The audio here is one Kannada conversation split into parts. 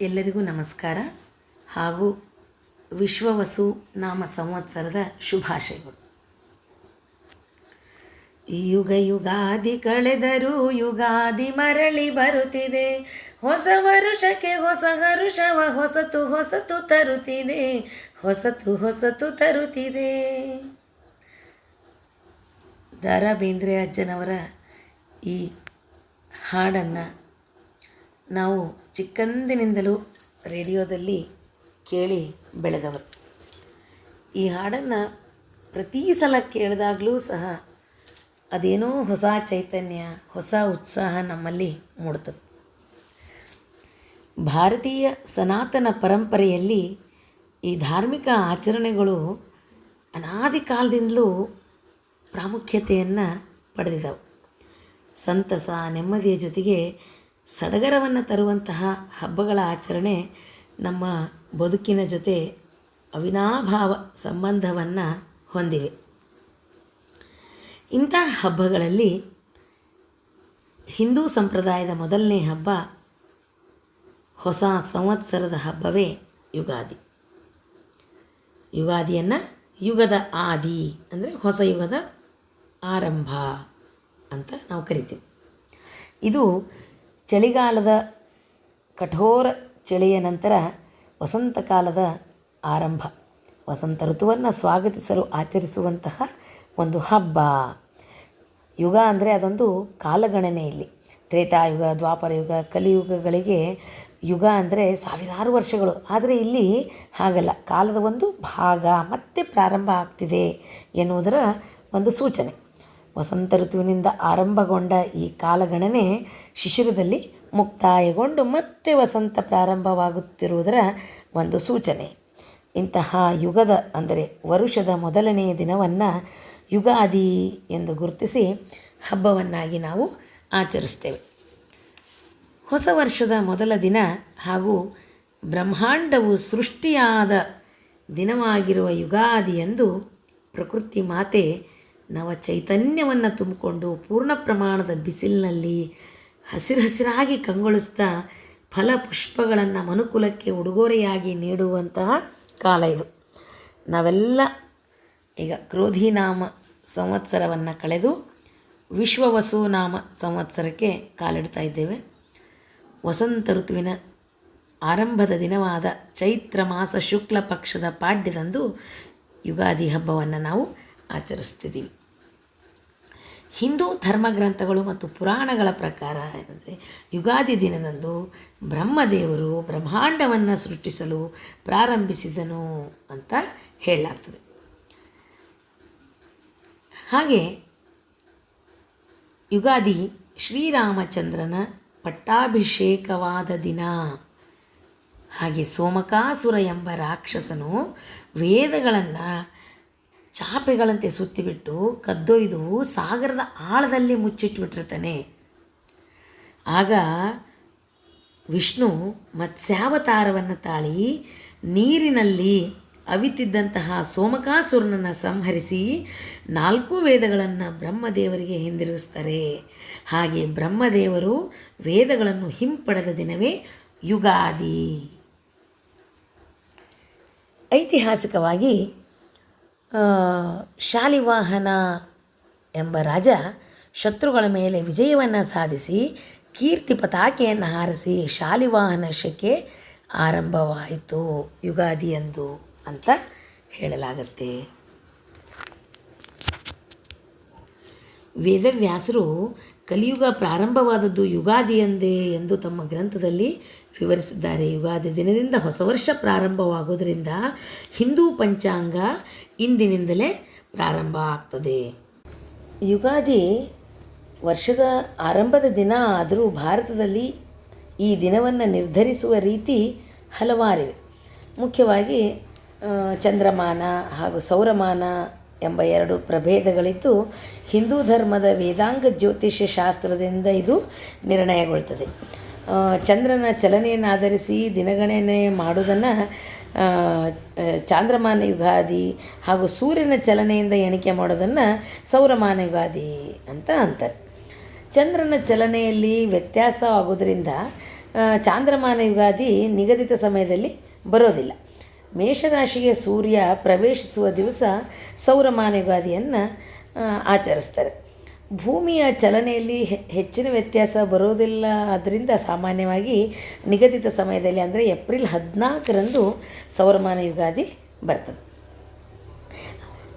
ಎಲ್ಲರಿಗೂ ನಮಸ್ಕಾರ ಹಾಗೂ ವಿಶ್ವವಸು ನಾಮ ಸಂವತ್ಸರದ ಶುಭಾಶಯಗಳು. ಯುಗ ಯುಗಾದಿ ಕಳೆದರೂ ಯುಗಾದಿ ಮರಳಿ ಬರುತ್ತಿದೆ, ಹೊಸ ವರುಷಕ್ಕೆ ಹೊಸ ಹರುಷವ ಹೊಸತು ಹೊಸತು ತರುತ್ತಿದೆ, ಹೊಸತು ಹೊಸತು ತರುತ್ತಿದೆ. ದ ರಾ ಬೇಂದ್ರೆ ಅಜ್ಜನವರ ಈ ಹಾಡನ್ನು ನಾವು ಚಿಕ್ಕಂದಿನಿಂದಲೂ ರೇಡಿಯೋದಲ್ಲಿ ಕೇಳಿ ಬೆಳೆದವರು. ಈ ಹಾಡನ್ನು ಪ್ರತಿ ಸಲ ಕೇಳಿದಾಗಲೂ ಸಹ ಅದೇನೋ ಹೊಸ ಚೈತನ್ಯ, ಹೊಸ ಉತ್ಸಾಹ ನಮ್ಮಲ್ಲಿ ಮೂಡುತ್ತದೆ. ಭಾರತೀಯ ಸನಾತನ ಪರಂಪರೆಯಲ್ಲಿ ಈ ಧಾರ್ಮಿಕ ಆಚರಣೆಗಳು ಅನಾದಿ ಕಾಲದಿಂದಲೂ ಪ್ರಾಮುಖ್ಯತೆಯನ್ನು ಪಡೆದಿದ್ದವು. ಸಂತಸ, ನೆಮ್ಮದಿಯ ಜೊತೆಗೆ ಸಡಗರವನ್ನು ತರುವಂತಹ ಹಬ್ಬಗಳ ಆಚರಣೆ ನಮ್ಮ ಬದುಕಿನ ಜೊತೆ ಅವಿನಾಭಾವ ಸಂಬಂಧವನ್ನು ಹೊಂದಿವೆ. ಇಂಥ ಹಬ್ಬಗಳಲ್ಲಿ ಹಿಂದೂ ಸಂಪ್ರದಾಯದ ಮೊದಲನೇ ಹಬ್ಬ, ಹೊಸ ಸಂವತ್ಸರದ ಹಬ್ಬವೇ ಯುಗಾದಿ. ಯುಗಾದಿಯನ್ನು ಯುಗದ ಆದಿ ಅಂದರೆ ಹೊಸ ಯುಗದ ಆರಂಭ ಅಂತ ನಾವು ಕರಿತೀವಿ. ಇದು ಚಳಿಗಾಲದ ಕಠೋರ ಚಳಿಯ ನಂತರ ವಸಂತ ಕಾಲದ ಆರಂಭ, ವಸಂತ ಋತುವನ್ನು ಸ್ವಾಗತಿಸಲು ಆಚರಿಸುವಂತಹ ಒಂದು ಹಬ್ಬ. ಯುಗ ಅಂದರೆ ಅದೊಂದು ಕಾಲಗಣನೆ. ಇಲ್ಲಿ ತ್ರೇತಾಯುಗ, ದ್ವಾಪರಯುಗ, ಕಲಿಯುಗಗಳಿಗೆ ಯುಗ ಅಂದರೆ ಸಾವಿರಾರು ವರ್ಷಗಳು. ಆದರೆ ಇಲ್ಲಿ ಹಾಗಲ್ಲ, ಕಾಲದ ಒಂದು ಭಾಗ ಮತ್ತೆ ಪ್ರಾರಂಭ ಆಗ್ತಿದೆ ಎನ್ನುವುದರ ಒಂದು ಸೂಚನೆ. ವಸಂತ ಋತುವಿನಿಂದ ಆರಂಭಗೊಂಡ ಈ ಕಾಲಗಣನೆ ಶಿಶಿರದಲ್ಲಿ ಮುಕ್ತಾಯಗೊಂಡು ಮತ್ತೆ ವಸಂತ ಪ್ರಾರಂಭವಾಗುತ್ತಿರುವುದರ ಒಂದು ಸೂಚನೆ. ಇಂತಹ ಯುಗದ ಅಂದರೆ ವರುಷದ ಮೊದಲನೆಯ ದಿನವನ್ನು ಯುಗಾದಿ ಎಂದು ಗುರುತಿಸಿ ಹಬ್ಬವನ್ನಾಗಿ ನಾವು ಆಚರಿಸ್ತೇವೆ. ಹೊಸ ವರ್ಷದ ಮೊದಲ ದಿನ ಹಾಗೂ ಬ್ರಹ್ಮಾಂಡವು ಸೃಷ್ಟಿಯಾದ ದಿನವಾಗಿರುವ ಯುಗಾದಿಯಂದು ಪ್ರಕೃತಿ ಮಾತೆ ನವ ಚೈತನ್ಯವನ್ನು ತುಂಬಿಕೊಂಡು ಪೂರ್ಣ ಪ್ರಮಾಣದ ಬಿಸಿಲಿನಲ್ಲಿ ಹಸಿರಾಗಿ ಕಂಗೊಳಿಸ್ತಾ ಫಲಪುಷ್ಪಗಳನ್ನು ಮನುಕುಲಕ್ಕೆ ಉಡುಗೊರೆಯಾಗಿ ನೀಡುವಂತಹ ಕಾಲ ಇದು. ನಾವೆಲ್ಲ ಈಗ ಕ್ರೋಧಿನಾಮ ಸಂವತ್ಸರವನ್ನು ಕಳೆದು ವಿಶ್ವವಸು ನಾಮ ಸಂವತ್ಸರಕ್ಕೆ ಕಾಲಿಡ್ತಾ ಇದ್ದೇವೆ. ವಸಂತ ಋತುವಿನ ಆರಂಭದ ದಿನವಾದ ಚೈತ್ರ ಮಾಸ ಶುಕ್ಲ ಪಕ್ಷದ ಪಾಡ್ಯದಂದು ಯುಗಾದಿ ಹಬ್ಬವನ್ನು ನಾವು ಆಚರಿಸ್ತಿದ್ದೀವಿ. ಹಿಂದೂ ಧರ್ಮಗ್ರಂಥಗಳು ಮತ್ತು ಪುರಾಣಗಳ ಪ್ರಕಾರ ಏನಂದರೆ, ಯುಗಾದಿ ದಿನದಂದು ಬ್ರಹ್ಮದೇವರು ಬ್ರಹ್ಮಾಂಡವನ್ನು ಸೃಷ್ಟಿಸಲು ಪ್ರಾರಂಭಿಸಿದನು ಅಂತ ಹೇಳಲಾಗ್ತದೆ. ಹಾಗೆ ಯುಗಾದಿ ಶ್ರೀರಾಮಚಂದ್ರನ ಪಟ್ಟಾಭಿಷೇಕವಾದ ದಿನ. ಹಾಗೆ ಸೋಮಕಾಸುರ ಎಂಬ ರಾಕ್ಷಸನು ವೇದಗಳನ್ನು ಚಾಪೆಗಳಂತೆ ಸುತ್ತಿಬಿಟ್ಟು ಕದ್ದೊಯ್ದು ಸಾಗರದ ಆಳದಲ್ಲಿ ಮುಚ್ಚಿಟ್ಬಿಟ್ಟಿರ್ತಾನೆ. ಆಗ ವಿಷ್ಣು ಮತ್ಸ್ಯಾವತಾರವನ್ನು ತಾಳಿ ನೀರಿನಲ್ಲಿ ಅವಿತಿದ್ದಂತಹ ಸೋಮಕಾಸುರನನ್ನು ಸಂಹರಿಸಿ 4 ವೇದಗಳನ್ನು ಬ್ರಹ್ಮದೇವರಿಗೆ ಹಿಂದಿರುಗಿಸ್ತಾರೆ. ಹಾಗೆ ಬ್ರಹ್ಮದೇವರು ವೇದಗಳನ್ನು ಹಿಂಪಡೆದ ದಿನವೇ ಯುಗಾದಿ. ಐತಿಹಾಸಿಕವಾಗಿ ಶಾಲಿವಾಹನ ಎಂಬ ರಾಜ ಶತ್ರುಗಳ ಮೇಲೆ ವಿಜಯವನ್ನು ಸಾಧಿಸಿ ಕೀರ್ತಿ ಪತಾಕೆಯನ್ನು ಹಾರಿಸಿ ಶಾಲಿವಾಹನ ಶಕೆ ಆರಂಭವಾಯಿತು ಯುಗಾದಿಯಂದು ಅಂತ ಹೇಳಲಾಗತ್ತೆ. ವೇದವ್ಯಾಸರು ಕಲಿಯುಗ ಪ್ರಾರಂಭವಾದದ್ದು ಯುಗಾದಿಯಂದೇ ಎಂದು ತಮ್ಮ ಗ್ರಂಥದಲ್ಲಿ ವಿವರಿಸಿದ್ದಾರೆ. ಯುಗಾದಿ ದಿನದಿಂದ ಹೊಸ ವರ್ಷ ಪ್ರಾರಂಭವಾಗೋದರಿಂದ ಹಿಂದೂ ಪಂಚಾಂಗ ಇಂದಿನಿಂದಲೇ ಪ್ರಾರಂಭ ಆಗ್ತದೆ. ಯುಗಾದಿ ವರ್ಷದ ಆರಂಭದ ದಿನ ಆದರೂ ಭಾರತದಲ್ಲಿ ಈ ದಿನವನ್ನು ನಿರ್ಧರಿಸುವ ರೀತಿ ಹಲವಾರಿವೆ. ಮುಖ್ಯವಾಗಿ ಚಂದ್ರಮಾನ ಹಾಗೂ ಸೌರಮಾನ ಎಂಬ 2 ಪ್ರಭೇದಗಳಿದ್ದು ಹಿಂದೂ ಧರ್ಮದ ವೇದಾಂಗ ಜ್ಯೋತಿಷ್ಯ ಶಾಸ್ತ್ರದಿಂದ ಇದು ನಿರ್ಣಯಗೊಳ್ತದೆ. ಚಂದ್ರನ ಚಲನೆಯನ್ನು ಆಧರಿಸಿ ದಿನಗಣನೆ ಮಾಡುವುದನ್ನು ಚಾಂದ್ರಮಾನ ಯುಗಾದಿ ಹಾಗೂ ಸೂರ್ಯನ ಚಲನೆಯಿಂದ ಎಣಿಕೆ ಮಾಡೋದನ್ನು ಸೌರಮಾನ ಯುಗಾದಿ ಅಂತ ಅಂತಾರೆ. ಚಂದ್ರನ ಚಲನೆಯಲ್ಲಿ ವ್ಯತ್ಯಾಸ ಆಗೋದರಿಂದ ಚಾಂದ್ರಮಾನ ಯುಗಾದಿ ನಿಗದಿತ ಸಮಯದಲ್ಲಿ ಬರೋದಿಲ್ಲ. ಮೇಷರಾಶಿಗೆ ಸೂರ್ಯ ಪ್ರವೇಶಿಸುವ ದಿವಸ ಸೌರಮಾನ ಯುಗಾದಿಯನ್ನು ಆಚರಿಸ್ತಾರೆ. ಭೂಮಿಯ ಚಲನೆಯಲ್ಲಿ ಹೆಚ್ಚಿನ ವ್ಯತ್ಯಾಸ ಬರೋದಿಲ್ಲ. ಆದ್ದರಿಂದ ಸಾಮಾನ್ಯವಾಗಿ ನಿಗದಿತ ಸಮಯದಲ್ಲಿ ಅಂದರೆ ಏಪ್ರಿಲ್ 14ರಂದು ಸೌರಮಾನ ಯುಗಾದಿ ಬರ್ತದೆ.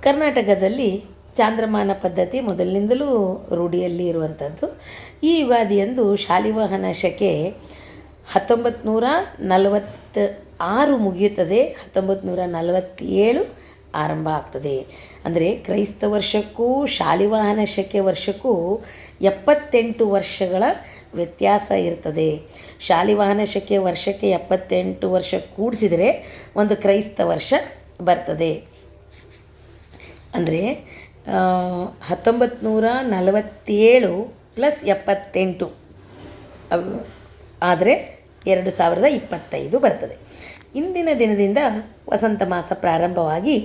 ಕರ್ನಾಟಕದಲ್ಲಿ ಚಾಂದ್ರಮಾನ ಪದ್ಧತಿ ಮೊದಲಿನಿಂದಲೂ ರೂಢಿಯಲ್ಲಿ ಇರುವಂಥದ್ದು. ಈ ಯುಗಾದಿಯಂದು ಶಾಲಿವಾಹನ ಶಕೆ 1946 ಮುಗಿಯುತ್ತದೆ, 1947 ಆರಂಭ ಆಗ್ತದೆ. ಅಂದರೆ ಕ್ರೈಸ್ತ ವರ್ಷಕ್ಕೂ ಶಾಲಿವಾಹನ ಶಕೆ ವರ್ಷಕ್ಕೂ 78 ವರ್ಷಗಳ ವ್ಯತ್ಯಾಸ ಇರ್ತದೆ. ಶಾಲಿವಾಹನ ಶಕೆ ವರ್ಷಕ್ಕೆ 78 ವರ್ಷ ಕೂಡಿಸಿದರೆ ಒಂದು ಕ್ರೈಸ್ತ ವರ್ಷ ಬರ್ತದೆ. ಅಂದರೆ 1947 ಪ್ಲಸ್ 78 ಆದರೆ 2025 ಬರ್ತದೆ. ಇಂದಿನ ದಿನದಿಂದ ವಸಂತ ಮಾಸ ಪ್ರಾರಂಭವಾಗಿ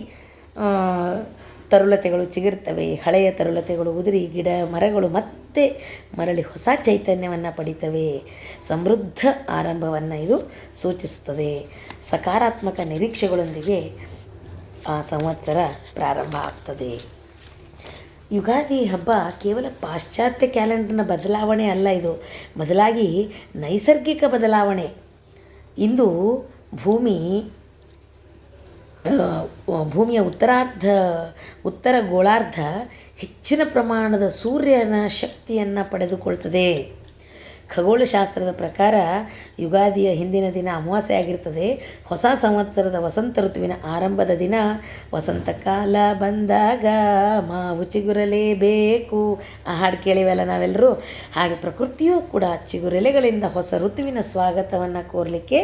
ತರುಲತೆಗಳು ಚಿಗುರ್ತವೆ. ಹಳೆಯ ತರುಲತೆಗಳು ಉದುರಿ ಗಿಡ ಮರಗಳು ಮತ್ತೆ ಮರಳಿ ಹೊಸ ಚೈತನ್ಯವನ್ನು ಪಡಿತವೆ. ಸಮೃದ್ಧ ಆರಂಭವನ್ನು ಇದು ಸೂಚಿಸುತ್ತದೆ. ಸಕಾರಾತ್ಮಕ ನಿರೀಕ್ಷೆಗಳೊಂದಿಗೆ ಆ ಸಂವತ್ಸರ ಪ್ರಾರಂಭ ಆಗ್ತದೆ. ಯುಗಾದಿ ಹಬ್ಬ ಕೇವಲ ಪಾಶ್ಚಾತ್ಯ ಕ್ಯಾಲೆಂಡರ್ನ ಬದಲಾವಣೆ ಅಲ್ಲ, ಇದು ಬದಲಾಗಿ ನೈಸರ್ಗಿಕ ಬದಲಾವಣೆ. ಇಂದು ಭೂಮಿಯ ಉತ್ತರ ಗೋಳಾರ್ಧ ಹೆಚ್ಚಿನ ಪ್ರಮಾಣದ ಸೂರ್ಯನ ಶಕ್ತಿಯನ್ನು ಪಡೆದುಕೊಳ್ತದೆ. ಖಗೋಳಶಾಸ್ತ್ರದ ಪ್ರಕಾರ ಯುಗಾದಿಯ ಹಿಂದಿನ ದಿನ ಅಮಾವಾಸ್ಯೆ ಆಗಿರ್ತದೆ. ಹೊಸ ಸಂವತ್ಸರದ ವಸಂತ ಋತುವಿನ ಆರಂಭದ ದಿನ. ವಸಂತ ಕಾಲ ಬಂದಾಗ ಮಾವು ಚಿಗುರಲೇಬೇಕು, ಆ ಹಾಡು ಕೇಳಿವಲ್ಲ ನಾವೆಲ್ಲರೂ. ಹಾಗೆ ಪ್ರಕೃತಿಯೂ ಕೂಡ ಚಿಗುರೆಲೆಗಳಿಂದ ಹೊಸ ಋತುವಿನ ಸ್ವಾಗತವನ್ನು ಕೋರಲಿಕ್ಕೆ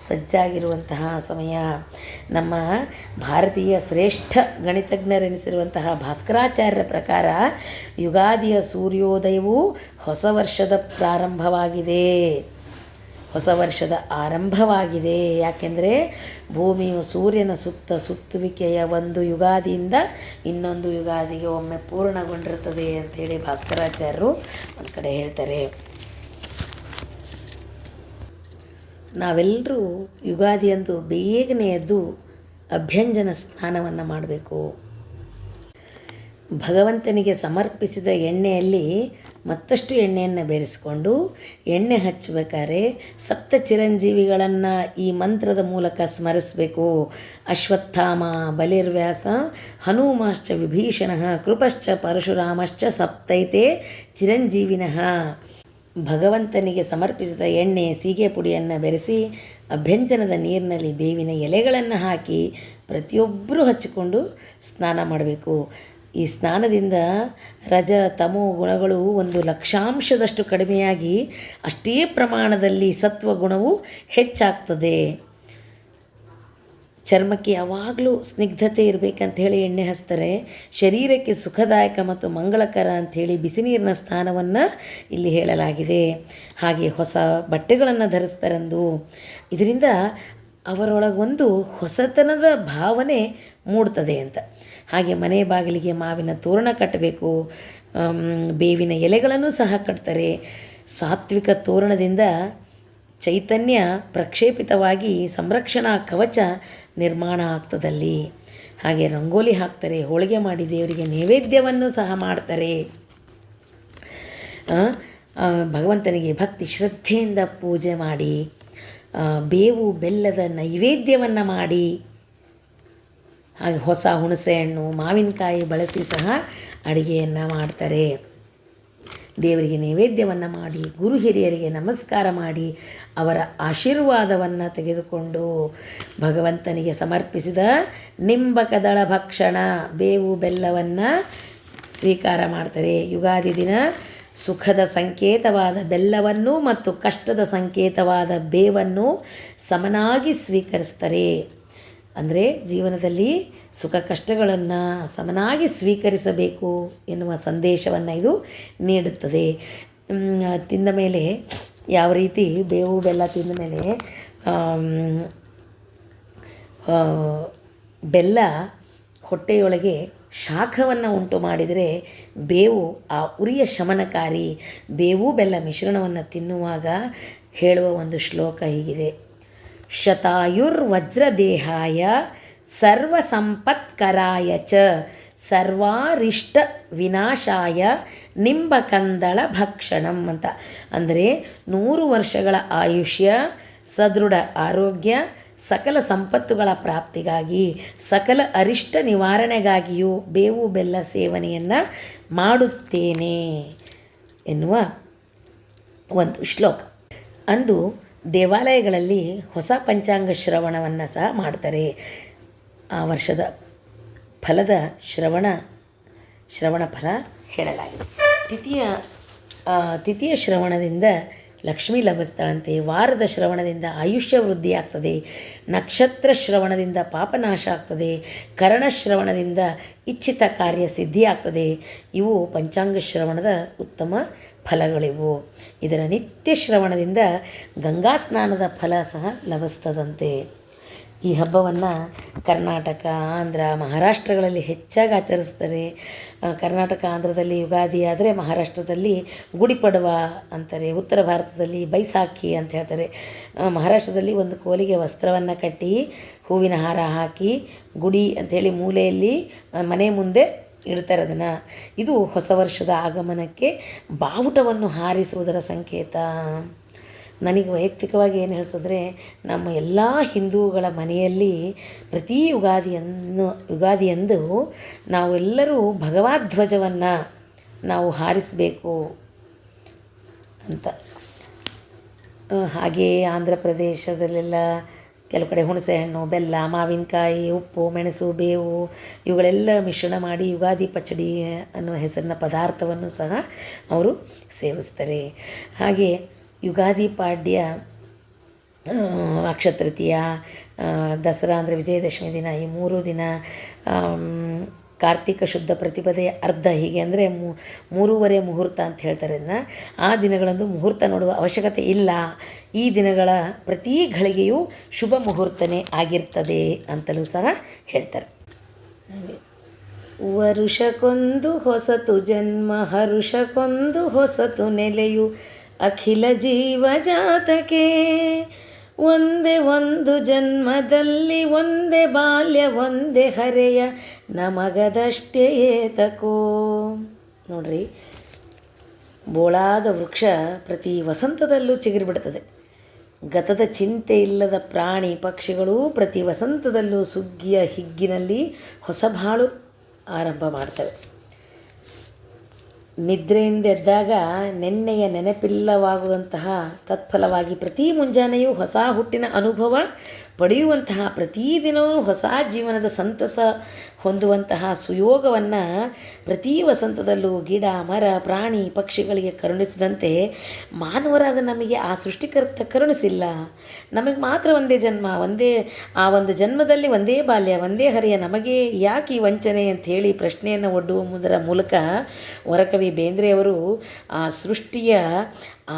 ಸಜ್ಜಾಗಿರುವಂತಹ ಸಮಯ. ನಮ್ಮ ಭಾರತೀಯ ಶ್ರೇಷ್ಠ ಗಣಿತಜ್ಞರೆನಿಸಿರುವಂತಹ ಭಾಸ್ಕರಾಚಾರ್ಯರ ಪ್ರಕಾರ ಯುಗಾದಿಯ ಸೂರ್ಯೋದಯವು ಹೊಸ ವರ್ಷದ ಹೊಸ ವರ್ಷದ ಆರಂಭವಾಗಿದೆ. ಯಾಕೆಂದರೆ ಭೂಮಿಯು ಸೂರ್ಯನ ಸುತ್ತುವಿಕೆಯ ಒಂದು ಯುಗಾದಿಯಿಂದ ಇನ್ನೊಂದು ಯುಗಾದಿಗೆ ಒಮ್ಮೆ ಪೂರ್ಣಗೊಂಡಿರುತ್ತದೆ ಅಂಥೇಳಿ ಭಾಸ್ಕರಾಚಾರ್ಯರು ಒಂದು ಕಡೆ ಹೇಳ್ತಾರೆ. ನಾವೆಲ್ಲರೂ ಯುಗಾದಿಯಂದು ಬೇಗನೆ ಎದ್ದು ಅಭ್ಯಂಜನ ಸ್ನಾನವನ್ನು ಮಾಡಬೇಕು. ಭಗವಂತನಿಗೆ ಸಮರ್ಪಿಸಿದ ಎಣ್ಣೆಯಲ್ಲಿ ಮತ್ತಷ್ಟು ಎಣ್ಣೆಯನ್ನು ಬೆರೆಸಿಕೊಂಡು ಎಣ್ಣೆ ಹಚ್ಚಬೇಕಾದ್ರೆ ಸಪ್ತ ಚಿರಂಜೀವಿಗಳನ್ನು ಈ ಮಂತ್ರದ ಮೂಲಕ ಸ್ಮರಿಸಬೇಕು. ಅಶ್ವತ್ಥಾಮ ಬಲಿರ್ವ್ಯಾಸ ಹನುಮಾಶ್ಚ ವಿಭೀಷಣಃ ಕೃಪಶ್ಚ ಪರಶುರಾಮಶ್ಚ ಸಪ್ತೈತೆ ಚಿರಂಜೀವಿನಃ. ಭಗವಂತನಿಗೆ ಸಮರ್ಪಿಸಿದ ಎಣ್ಣೆ ಸೀಗೆ ಪುಡಿಯನ್ನು ಬೆರೆಸಿ ಅಭ್ಯಂಜನದ ನೀರಿನಲ್ಲಿ ಬೇವಿನ ಎಲೆಗಳನ್ನು ಹಾಕಿ ಪ್ರತಿಯೊಬ್ಬರೂ ಹಚ್ಚಿಕೊಂಡು ಸ್ನಾನ ಮಾಡಬೇಕು. ಈ ಸ್ನಾನದಿಂದ ರಜ ತಮೋ ಗುಣಗಳು 1,00,000 ಕಡಿಮೆಯಾಗಿ ಅಷ್ಟೇ ಪ್ರಮಾಣದಲ್ಲಿ ಸತ್ವಗುಣವು ಹೆಚ್ಚಾಗ್ತದೆ. ಚರ್ಮಕ್ಕೆ ಯಾವಾಗಲೂ ಸ್ನಿಗ್ಧತೆ ಇರಬೇಕಂತ ಹೇಳಿ ಎಣ್ಣೆ ಹಚ್ತಾರೆ. ಶರೀರಕ್ಕೆ ಸುಖದಾಯಕ ಮತ್ತು ಮಂಗಳಕರ ಅಂಥೇಳಿ ಬಿಸಿ ನೀರಿನ ಸ್ನಾನವನ್ನು ಇಲ್ಲಿ ಹೇಳಲಾಗಿದೆ. ಹಾಗೆ ಹೊಸ ಬಟ್ಟೆಗಳನ್ನು ಧರಿಸ್ತಾರಂದು. ಇದರಿಂದ ಅವರೊಳಗೊಂದು ಹೊಸತನದ ಭಾವನೆ ಮೂಡ್ತದೆ ಅಂತ. ಹಾಗೆ ಮನೆ ಬಾಗಿಲಿಗೆ ಮಾವಿನ ತೋರಣ ಕಟ್ಟಬೇಕು. ಬೇವಿನ ಎಲೆಗಳನ್ನು ಸಹ ಕಟ್ತಾರೆ. ಸಾತ್ವಿಕ ತೋರಣದಿಂದ ಚೈತನ್ಯ ಪ್ರಕ್ಷೇಪಿತವಾಗಿ ಸಂರಕ್ಷಣಾ ಕವಚ ನಿರ್ಮಾಣ ಆಗ್ತದಲ್ಲಿ. ಹಾಗೆ ರಂಗೋಲಿ ಹಾಕ್ತಾರೆ, ಹೋಳಿಗೆ ಮಾಡಿ ದೇವರಿಗೆ ನೈವೇದ್ಯವನ್ನು ಸಹ ಮಾಡ್ತಾರೆ. ಭಗವಂತನಿಗೆ ಭಕ್ತಿ ಶ್ರದ್ಧೆಯಿಂದ ಪೂಜೆ ಮಾಡಿ ಬೇವು ಬೆಲ್ಲದ ನೈವೇದ್ಯವನ್ನು ಮಾಡಿ, ಹಾಗೆ ಹೊಸ ಹುಣಸೆಹಣ್ಣು ಮಾವಿನಕಾಯಿ ಬಳಸಿ ಸಹ ಅಡುಗೆಯನ್ನು ಮಾಡ್ತಾರೆ. ದೇವರಿಗೆ ನೈವೇದ್ಯವನ್ನು ಮಾಡಿ ಗುರು ಹಿರಿಯರಿಗೆ ನಮಸ್ಕಾರ ಮಾಡಿ ಅವರ ಆಶೀರ್ವಾದವನ್ನು ತೆಗೆದುಕೊಂಡು ಭಗವಂತನಿಗೆ ಸಮರ್ಪಿಸಿದ ನಿಂಬಕದಳ ಭಕ್ಷಣ ಬೇವು ಬೆಲ್ಲವನ್ನು ಸ್ವೀಕಾರ ಮಾಡ್ತಾರೆ. ಯುಗಾದಿ ದಿನ ಸುಖದ ಸಂಕೇತವಾದ ಬೆಲ್ಲವನ್ನು ಮತ್ತು ಕಷ್ಟದ ಸಂಕೇತವಾದ ಬೇವನ್ನು ಸಮನಾಗಿ ಸ್ವೀಕರಿಸ್ತಾರೆ. ಅಂದರೆ ಜೀವನದಲ್ಲಿ ಸುಖ ಕಷ್ಟಗಳನ್ನು ಸಮನಾಗಿ ಸ್ವೀಕರಿಸಬೇಕು ಎನ್ನುವ ಸಂದೇಶವನ್ನು ಇದು ನೀಡುತ್ತದೆ. ತಿಂದ ಮೇಲೆ ಯಾವ ರೀತಿ ಬೇವು ಬೆಲ್ಲ ತಿಂದ ಮೇಲೆ ಬೆಲ್ಲ ಹೊಟ್ಟೆಯೊಳಗೆ ಶಾಖವನ್ನು ಉಂಟು ಮಾಡಿದರೆ ಬೇವು ಆ ಉರಿಯ ಶಮನಕಾರಿ. ಬೇವು ಬೆಲ್ಲ ಮಿಶ್ರಣವನ್ನು ತಿನ್ನುವಾಗ ಹೇಳುವ ಒಂದು ಶ್ಲೋಕ ಹೀಗಿದೆ: ಶತಾಯುರ್ವಜ್ರದೇಹಾಯ ಸರ್ವಸಂಪತ್ಕರಾಯ ಚ ಸರ್ವಾರಿಷ್ಟ ವಿನಾಶಾಯ ನಿಂಬಕಂದಳ ಭಕ್ಷಣಂ ಅಂತ. ಅಂದರೆ 100 ವರ್ಷಗಳ ಆಯುಷ್ಯ, ಸದೃಢ ಆರೋಗ್ಯ, ಸಕಲ ಸಂಪತ್ತುಗಳ ಪ್ರಾಪ್ತಿಗಾಗಿ, ಸಕಲ ಅರಿಷ್ಟ ನಿವಾರಣೆಗಾಗಿಯೂ ಬೇವು ಬೆಲ್ಲ ಸೇವನೆಯನ್ನು ಮಾಡುತ್ತೇನೆ ಎನ್ನುವ ಒಂದು ಶ್ಲೋಕ. ಅಂದು ದೇವಾಲಯಗಳಲ್ಲಿ ಹೊಸ ಪಂಚಾಂಗ ಶ್ರವಣವನ್ನು ಸಹ ಮಾಡ್ತಾರೆ. ಆ ವರ್ಷದ ಫಲದ ಶ್ರವಣ ಫಲ ಹೇಳಲಾಗಿದೆ. ತಿಥಿಯ ಶ್ರವಣದಿಂದ ಲಕ್ಷ್ಮೀ ಲಭಿಸ್ತಾಳಂತೆ. ವಾರದ ಶ್ರವಣದಿಂದ ಆಯುಷ್ಯ ವೃದ್ಧಿಯಾಗ್ತದೆ. ನಕ್ಷತ್ರ ಶ್ರವಣದಿಂದ ಪಾಪನಾಶ ಆಗ್ತದೆ. ಕರ್ಣ ಶ್ರವಣದಿಂದ ಇಚ್ಛಿತ ಕಾರ್ಯ ಸಿದ್ಧಿಯಾಗ್ತದೆ. ಇವು ಪಂಚಾಂಗ ಶ್ರವಣದ ಉತ್ತಮ ಫಲಗಳಿವು. ಇದರ ನಿತ್ಯ ಶ್ರವಣದಿಂದ ಗಂಗಾ ಸ್ನಾನದ ಫಲ ಸಹ ಲಭಿಸ್ತದಂತೆ. ಈ ಹಬ್ಬವನ್ನು ಕರ್ನಾಟಕ, ಆಂಧ್ರ, ಮಹಾರಾಷ್ಟ್ರಗಳಲ್ಲಿ ಹೆಚ್ಚಾಗಿ ಆಚರಿಸ್ತಾರೆ. ಕರ್ನಾಟಕ, ಆಂಧ್ರದಲ್ಲಿ ಯುಗಾದಿ ಆದರೆ ಮಹಾರಾಷ್ಟ್ರದಲ್ಲಿ ಗುಡಿಪಡವ ಅಂತಾರೆ. ಉತ್ತರ ಭಾರತದಲ್ಲಿ ಬೈಸಾಖಿ ಅಂತ ಹೇಳ್ತಾರೆ. ಮಹಾರಾಷ್ಟ್ರದಲ್ಲಿ ಒಂದು ಕೋಲಿಗೆ ವಸ್ತ್ರವನ್ನು ಕಟ್ಟಿ ಹೂವಿನ ಹಾರ ಹಾಕಿ ಗುಡಿ ಅಂಥೇಳಿ ಮೂಲೆಯಲ್ಲಿ ಮನೆ ಮುಂದೆ ಇಡ್ತಾರೆ ಅದನ್ನು. ಇದು ಹೊಸ ವರ್ಷದ ಆಗಮನಕ್ಕೆ ಬಾವುಟವನ್ನು ಹಾರಿಸುವುದರ ಸಂಕೇತ. ನನಗೆ ವೈಯಕ್ತಿಕವಾಗಿ ಏನು ಹೇಳಿಸಿದ್ರೆ, ನಮ್ಮ ಎಲ್ಲ ಹಿಂದೂಗಳ ಮನೆಯಲ್ಲಿ ಪ್ರತಿ ಯುಗಾದಿಯಂದು ನಾವೆಲ್ಲರೂ ಭಗವದ್ಧ್ವಜವನ್ನು ನಾವು ಹಾರಿಸಬೇಕು ಅಂತ. ಹಾಗೆಯೇ ಆಂಧ್ರ ಪ್ರದೇಶದಲ್ಲೆಲ್ಲ ಕೆಲವು ಕಡೆ ಹುಣಸೆಹಣ್ಣು, ಬೆಲ್ಲ, ಮಾವಿನಕಾಯಿ, ಉಪ್ಪು, ಮೆಣಸು, ಬೇವು ಇವುಗಳೆಲ್ಲ ಮಿಶ್ರಣ ಮಾಡಿ ಯುಗಾದಿ ಪಚಡಿ ಅನ್ನೋ ಹೆಸರಿನ ಪದಾರ್ಥವನ್ನು ಸಹ ಅವರು ಸೇವಿಸ್ತಾರೆ. ಹಾಗೆ ಯುಗಾದಿ ಪಾಡ್ಯ, ಅಕ್ಷಯ ತೃತೀಯ, ದಸರಾ ಅಂದರೆ ವಿಜಯದಶಮಿ ದಿನ, ಈ 3 ದಿನ, ಕಾರ್ತಿಕ ಶುದ್ಧ ಪ್ರತಿಪದೆಯ ಅರ್ಧ, ಹೀಗೆ ಅಂದರೆ 3:30 ಮುಹೂರ್ತ ಅಂತ ಹೇಳ್ತಾರೆ. ಅದನ್ನು ಆ ದಿನಗಳಂದು ಮುಹೂರ್ತ ನೋಡುವ ಅವಶ್ಯಕತೆ ಇಲ್ಲ. ಈ ದಿನಗಳ ಪ್ರತಿ ಘಳಿಗೆಯೂ ಶುಭ ಮುಹೂರ್ತನೇ ಆಗಿರ್ತದೆ ಅಂತಲೂ ಸಹ ಹೇಳ್ತಾರೆ. ವರುಷಕ್ಕೊಂದು ಹೊಸತು ಜನ್ಮ, ಹರುಷಕ್ಕೊಂದು ಹೊಸತು ನೆಲೆಯು, ಅಖಿಲ ಜೀವ ಜಾತಕೆ ಒಂದೇ ಒಂದು ಜನ್ಮದಲ್ಲಿ, ಒಂದೇ ಬಾಲ್ಯ ಒಂದೇ ಹರೆಯ, ನಮಗದಷ್ಟೇ ಏತಕೋ. ನೋಡ್ರಿ, ಬೋಳಾದ ವೃಕ್ಷ ಪ್ರತಿ ವಸಂತದಲ್ಲೂ ಚಿಗುರಿಬಿಡ್ತದೆ. ಗತದ ಚಿಂತೆ ಇಲ್ಲದ ಪ್ರಾಣಿ ಪಕ್ಷಿಗಳು ಪ್ರತಿ ವಸಂತದಲ್ಲೂ ಸುಗ್ಗಿಯ ಹಿಗ್ಗಿನಲ್ಲಿ ಹೊಸ ಬಾಳು ಆರಂಭ ಮಾಡ್ತವೆ. ನಿದ್ರೆಯಿಂದ ಎದ್ದಾಗ ನೆನ್ನೆಯ ನೆನಪಿಲ್ಲವಾಗುವಂತಹ ತತ್ಫಲವಾಗಿ ಪ್ರತಿ ಮುಂಜಾನೆಯೂ ಹೊಸ ಹುಟ್ಟಿನ ಅನುಭವ ಪಡೆಯುವಂತಹ, ಪ್ರತಿದಿನವೂ ಹೊಸ ಜೀವನದ ಸಂತಸ ಹೊಂದುವಂತಹ ಸುಯೋಗವನ್ನು ಪ್ರತಿ ವಸಂತದಲ್ಲೂ ಗಿಡ, ಮರ, ಪ್ರಾಣಿ, ಪಕ್ಷಿಗಳಿಗೆ ಕರುಣಿಸಿದಂತೆ ಮಾನವರಾದ ನಮಗೆ ಆ ಸೃಷ್ಟಿಕರ್ತ ಕರುಣಿಸಿಲ್ಲ. ನಮಗೆ ಮಾತ್ರ ಒಂದೇ ಜನ್ಮ, ಆ ಒಂದು ಜನ್ಮದಲ್ಲಿ ಒಂದೇ ಬಾಲ್ಯ, ಒಂದೇ ಹರಿಯ, ನಮಗೆ ಯಾಕೆ ಈ ವಂಚನೆ ಅಂಥೇಳಿ ಪ್ರಶ್ನೆಯನ್ನು ಒಡ್ಡುವುದರ ಮೂಲಕ ವರಕವಿ ಬೇಂದ್ರೆಯವರು ಆ ಸೃಷ್ಟಿಯ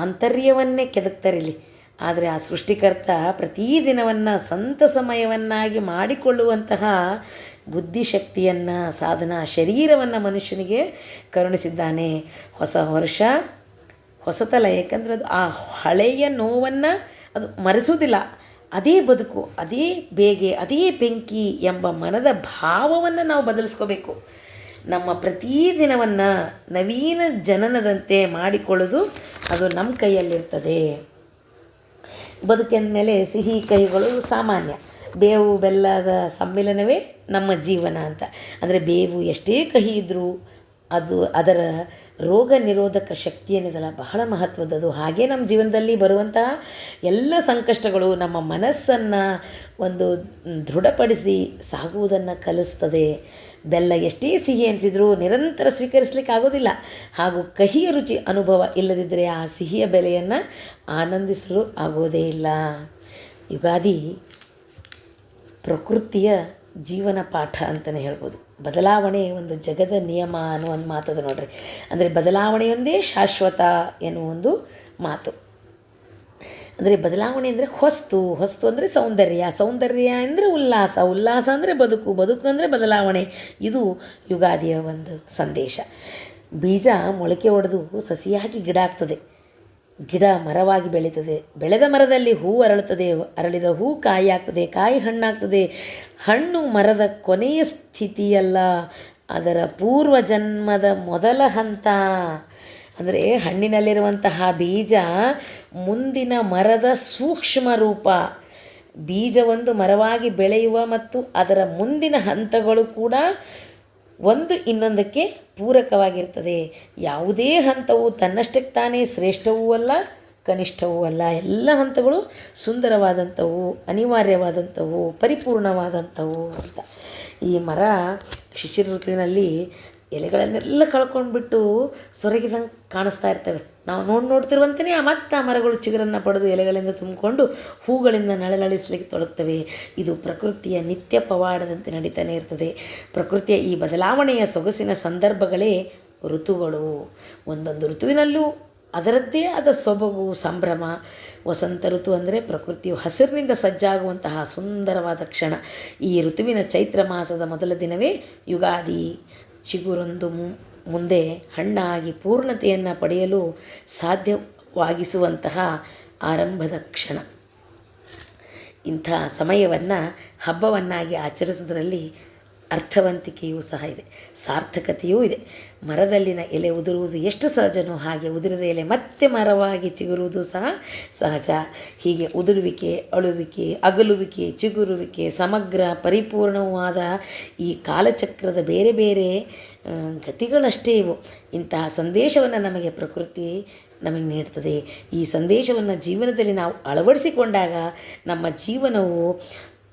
ಆಂತರ್ಯವನ್ನೇ ಕೆದಕ್ತಾರೆ ಇಲ್ಲಿ. ಆದರೆ ಆ ಸೃಷ್ಟಿಕರ್ತ ಪ್ರತಿದಿನವನ್ನು ಸಂತಸಮಯವನ್ನಾಗಿ ಮಾಡಿಕೊಳ್ಳುವಂತಹ ಬುದ್ಧಿಶಕ್ತಿಯನ್ನು, ಸಾಧನಾ ಶರೀರವನ್ನು ಮನುಷ್ಯನಿಗೆ ಕರುಣಿಸಿದ್ದಾನೆ. ಹೊಸ ವರ್ಷ ಹೊಸತಲ್ಲ, ಏಕೆಂದರೆ ಅದು ಆ ಹಳೆಯ ನೋವನ್ನು ಅದು ಮರೆಸುವುದಿಲ್ಲ. ಅದೇ ಬದುಕು, ಅದೇ ಬೇಗೆ, ಅದೇ ಬೆಂಕಿ ಎಂಬ ಮನದ ಭಾವವನ್ನು ನಾವು ಬದಲಿಸ್ಕೋಬೇಕು. ನಮ್ಮ ಪ್ರತಿದಿನವನ್ನು ನವೀನ ಜನನದಂತೆ ಮಾಡಿಕೊಳ್ಳೋದು ಅದು ನಮ್ಮ ಕೈಯಲ್ಲಿರ್ತದೆ. ಬದುಕಿನ ಮೇಲೆ ಸಿಹಿ ಕಹಿಗಳು ಸಾಮಾನ್ಯ. ಬೇವು ಬೆಲ್ಲದ ಸಮ್ಮಿಲನವೇ ನಮ್ಮ ಜೀವನ ಅಂತ. ಅಂದರೆ ಬೇವು ಎಷ್ಟೇ ಕಹಿ ಇದ್ದರೂ ಅದರ ರೋಗ ನಿರೋಧಕ ಶಕ್ತಿ ಏನಿದೆಯಲ್ಲ ಬಹಳ ಮಹತ್ವದ್ದು. ಹಾಗೆ ನಮ್ಮ ಜೀವನದಲ್ಲಿ ಬರುವಂತಹ ಎಲ್ಲ ಸಂಕಷ್ಟಗಳು ನಮ್ಮ ಮನಸ್ಸನ್ನು ಒಂದು ದೃಢಪಡಿಸಿ ಸಾಗುವುದನ್ನು ಕಲಿಸ್ತದೆ. ಬೆಲ್ಲ ಎಷ್ಟೇ ಸಿಹಿ ಅನಿಸಿದರೂ ನಿರಂತರ ಸ್ವೀಕರಿಸಲಿಕ್ಕೆ ಆಗೋದಿಲ್ಲ. ಹಾಗೂ ಕಹಿಯ ರುಚಿ ಅನುಭವ ಇಲ್ಲದಿದ್ದರೆ ಆ ಸಿಹಿಯ ಬೆಲೆಯನ್ನು ಆನಂದಿಸಲು ಆಗೋದೇ ಇಲ್ಲ. ಯುಗಾದಿ ಪ್ರಕೃತಿಯ ಜೀವನ ಪಾಠ ಅಂತಲೇ ಹೇಳ್ಬೋದು. ಬದಲಾವಣೆ ಒಂದು ಜಗದ ನಿಯಮ ಅನ್ನೋ ಒಂದು ಮಾತದ ನೋಡ್ರಿ. ಅಂದರೆ ಬದಲಾವಣೆಯೊಂದೇ ಶಾಶ್ವತ ಎನ್ನುವ ಒಂದು ಮಾತು. ಅಂದರೆ ಬದಲಾವಣೆ ಅಂದರೆ ಹೊಸ್ತು ಅಂದರೆ ಸೌಂದರ್ಯ ಅಂದರೆ ಉಲ್ಲಾಸ ಅಂದರೆ ಬದುಕು ಅಂದರೆ ಬದಲಾವಣೆ. ಇದು ಯುಗಾದಿಯ ಒಂದು ಸಂದೇಶ. ಬೀಜ ಮೊಳಕೆ ಒಡೆದು ಸಸಿಯಾಗಿ ಗಿಡ ಆಗ್ತದೆ. ಗಿಡ ಮರವಾಗಿ ಬೆಳೀತದೆ. ಬೆಳೆದ ಮರದಲ್ಲಿ ಹೂ ಅರಳುತ್ತದೆ, ಅರಳಿದ ಹೂ ಕಾಯಿಯಾಗ್ತದೆ, ಕಾಯಿ ಹಣ್ಣಾಗ್ತದೆ. ಹಣ್ಣು ಮರದ ಕೊನೆಯ ಸ್ಥಿತಿಯಲ್ಲ, ಅದರ ಪೂರ್ವ ಜನ್ಮದ ಮೊದಲ ಹಂತ. ಅಂದರೆ ಹಣ್ಣಿನಲ್ಲಿರುವಂತಹ ಬೀಜ ಮುಂದಿನ ಮರದ ಸೂಕ್ಷ್ಮ ರೂಪ. ಬೀಜ ಒಂದು ಮರವಾಗಿ ಬೆಳೆಯುವ ಮತ್ತು ಅದರ ಮುಂದಿನ ಹಂತಗಳು ಕೂಡ ಒಂದು ಇನ್ನೊಂದಕ್ಕೆ ಪೂರಕವಾಗಿರ್ತದೆ. ಯಾವುದೇ ಹಂತವು ತನ್ನಷ್ಟಕ್ಕೆ ತಾನೇ ಶ್ರೇಷ್ಠವೂ ಅಲ್ಲ, ಕನಿಷ್ಠವೂ ಅಲ್ಲ. ಎಲ್ಲ ಹಂತಗಳು ಸುಂದರವಾದಂಥವು, ಅನಿವಾರ್ಯವಾದಂಥವು, ಪರಿಪೂರ್ಣವಾದಂಥವು ಅಂತ. ಈ ಮರ ಶಿಶಿರ ಋತುವಿನಲ್ಲಿ ಎಲೆಗಳನ್ನೆಲ್ಲ ಕಳ್ಕೊಂಡ್ಬಿಟ್ಟು ಸೊರಗಿದಂಗೆ ಕಾಣಿಸ್ತಾ ಇರ್ತವೆ. ನಾವು ನೋಡ್ತಿರುವಂತೆಯೇ ಮತ್ತೆ ಆ ಮರಗಳು ಚಿಗುರನ್ನು ಪಡೆದು ಎಲೆಗಳಿಂದ ತುಂಬಿಕೊಂಡು ಹೂಗಳಿಂದ ನಳನಳಿಸಲಿಕ್ಕೆ ತೊಡಗ್ತವೆ. ಇದು ಪ್ರಕೃತಿಯ ನಿತ್ಯ ಪವಾಡದಂತೆ ನಡೀತಾನೆ ಇರ್ತದೆ. ಪ್ರಕೃತಿಯ ಈ ಬದಲಾವಣೆಯ ಸೊಗಸಿನ ಸಂದರ್ಭಗಳೇ ಋತುಗಳು. ಒಂದೊಂದು ಋತುವಿನಲ್ಲೂ ಅದರದ್ದೇ ಆದ ಸೊಬಗು, ಸಂಭ್ರಮ. ವಸಂತ ಋತು ಅಂದರೆ ಪ್ರಕೃತಿಯು ಹಸಿರಿನಿಂದ ಸಜ್ಜಾಗುವಂತಹ ಸುಂದರವಾದ ಕ್ಷಣ. ಈ ಋತುವಿನ ಚೈತ್ರ ಮಾಸದ ಮೊದಲ ದಿನವೇ ಯುಗಾದಿ. ಚಿಗುರೊಂದು ಮುಂದೆ ಹಣ್ಣಾಗಿ ಪೂರ್ಣತೆಯನ್ನು ಪಡೆಯಲು ಸಾಧ್ಯವಾಗಿಸುವಂತಹ ಆರಂಭದ ಕ್ಷಣ. ಇಂಥ ಸಮಯವನ್ನು ಹಬ್ಬವನ್ನಾಗಿ ಆಚರಿಸೋದ್ರಲ್ಲಿ ಅರ್ಥವಂತಿಕೆಯೂ ಸಹ ಇದೆ, ಸಾರ್ಥಕತೆಯೂ ಇದೆ. ಮರದಲ್ಲಿನ ಎಲೆ ಉದುರುವುದು ಎಷ್ಟು ಸಹಜನೋ ಹಾಗೆ ಉದುರಿದ ಎಲೆ ಮತ್ತೆ ಮರವಾಗಿ ಚಿಗುರುವುದು ಸಹ ಸಹಜ. ಹೀಗೆ ಉದುರುವಿಕೆ, ಅಳುವಿಕೆ, ಅಗಲುವಿಕೆ, ಚಿಗುರುವಿಕೆ ಸಮಗ್ರ ಪರಿಪೂರ್ಣವಾದ ಈ ಕಾಲಚಕ್ರದ ಬೇರೆ ಬೇರೆ ಗತಿಗಳಷ್ಟೇ ಇವು. ಇಂತಹ ಸಂದೇಶವನ್ನು ನಮಗೆ ಪ್ರಕೃತಿ ನಮಗೆ ನೀಡ್ತದೆ. ಈ ಸಂದೇಶವನ್ನು ಜೀವನದಲ್ಲಿ ನಾವು ಅಳವಡಿಸಿಕೊಂಡಾಗ ನಮ್ಮ ಜೀವನವು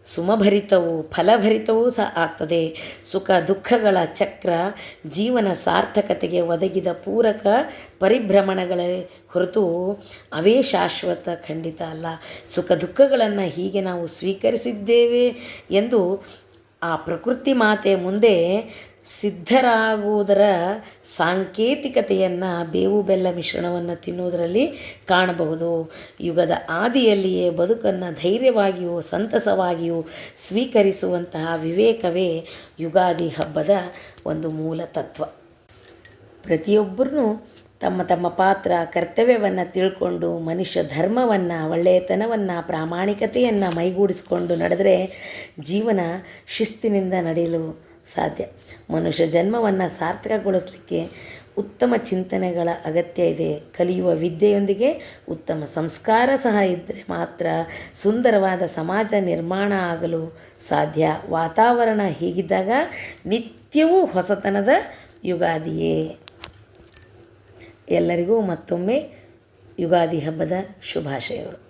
ಸುಮಭರಿತವೂ ಫಲಭರಿತವೂ ಸಹ ಆಗ್ತದೆ. ಸುಖ ದುಃಖಗಳ ಚಕ್ರ ಜೀವನ ಸಾರ್ಥಕತೆಗೆ ಒದಗಿದ ಪೂರಕ ಪರಿಭ್ರಮಣಗಳೇ ಹೊರತು ಅವೇ ಶಾಶ್ವತ ಖಂಡಿತ ಅಲ್ಲ. ಸುಖ ದುಃಖಗಳನ್ನು ಹೀಗೆ ನಾವು ಸ್ವೀಕರಿಸಿದ್ದೇವೆ ಎಂದು ಆ ಪ್ರಕೃತಿ ಮಾತೆ ಮುಂದೆ ಸಿದ್ಧರಾಗುವುದರ ಸಾಂಕೇತಿಕತೆಯನ್ನು ಬೇವು ಬೆಲ್ಲ ಮಿಶ್ರಣವನ್ನು ತಿನ್ನುವುದರಲ್ಲಿ ಕಾಣಬಹುದು. ಯುಗದ ಆದಿಯಲ್ಲಿಯೇ ಬದುಕನ್ನು ಧೈರ್ಯವಾಗಿಯೂ ಸಂತಸವಾಗಿಯೂ ಸ್ವೀಕರಿಸುವಂತಹ ವಿವೇಕವೇ ಯುಗಾದಿ ಹಬ್ಬದ ಒಂದು ಮೂಲ ತತ್ವ. ಪ್ರತಿಯೊಬ್ಬರೂ ತಮ್ಮ ತಮ್ಮ ಪಾತ್ರ ಕರ್ತವ್ಯವನ್ನು ತಿಳ್ಕೊಂಡು ಮನುಷ್ಯ ಧರ್ಮವನ್ನು, ಒಳ್ಳೆಯತನವನ್ನು, ಪ್ರಾಮಾಣಿಕತೆಯನ್ನು ಮೈಗೂಡಿಸಿಕೊಂಡು ನಡೆದರೆ ಜೀವನ ಶಿಸ್ತಿನಿಂದ ನಡೆಯಲು ಸಾಧ್ಯ. ಮನುಷ್ಯ ಜನ್ಮವನ್ನು ಸಾರ್ಥಕಗೊಳಿಸಲಿಕ್ಕೆ ಉತ್ತಮ ಚಿಂತನೆಗಳ ಅಗತ್ಯ ಇದೆ. ಕಲಿಯುವ ವಿದ್ಯೆಯೊಂದಿಗೆ ಉತ್ತಮ ಸಂಸ್ಕಾರ ಸಹ ಇದ್ದರೆ ಮಾತ್ರ ಸುಂದರವಾದ ಸಮಾಜ ನಿರ್ಮಾಣ ಆಗಲು ಸಾಧ್ಯ. ವಾತಾವರಣ ಹೀಗಿದ್ದಾಗ ನಿತ್ಯವೂ ಹೊಸತನದ ಯುಗಾದಿಯೇ. ಎಲ್ಲರಿಗೂ ಮತ್ತೊಮ್ಮೆ ಯುಗಾದಿ ಹಬ್ಬದ ಶುಭಾಶಯಗಳು.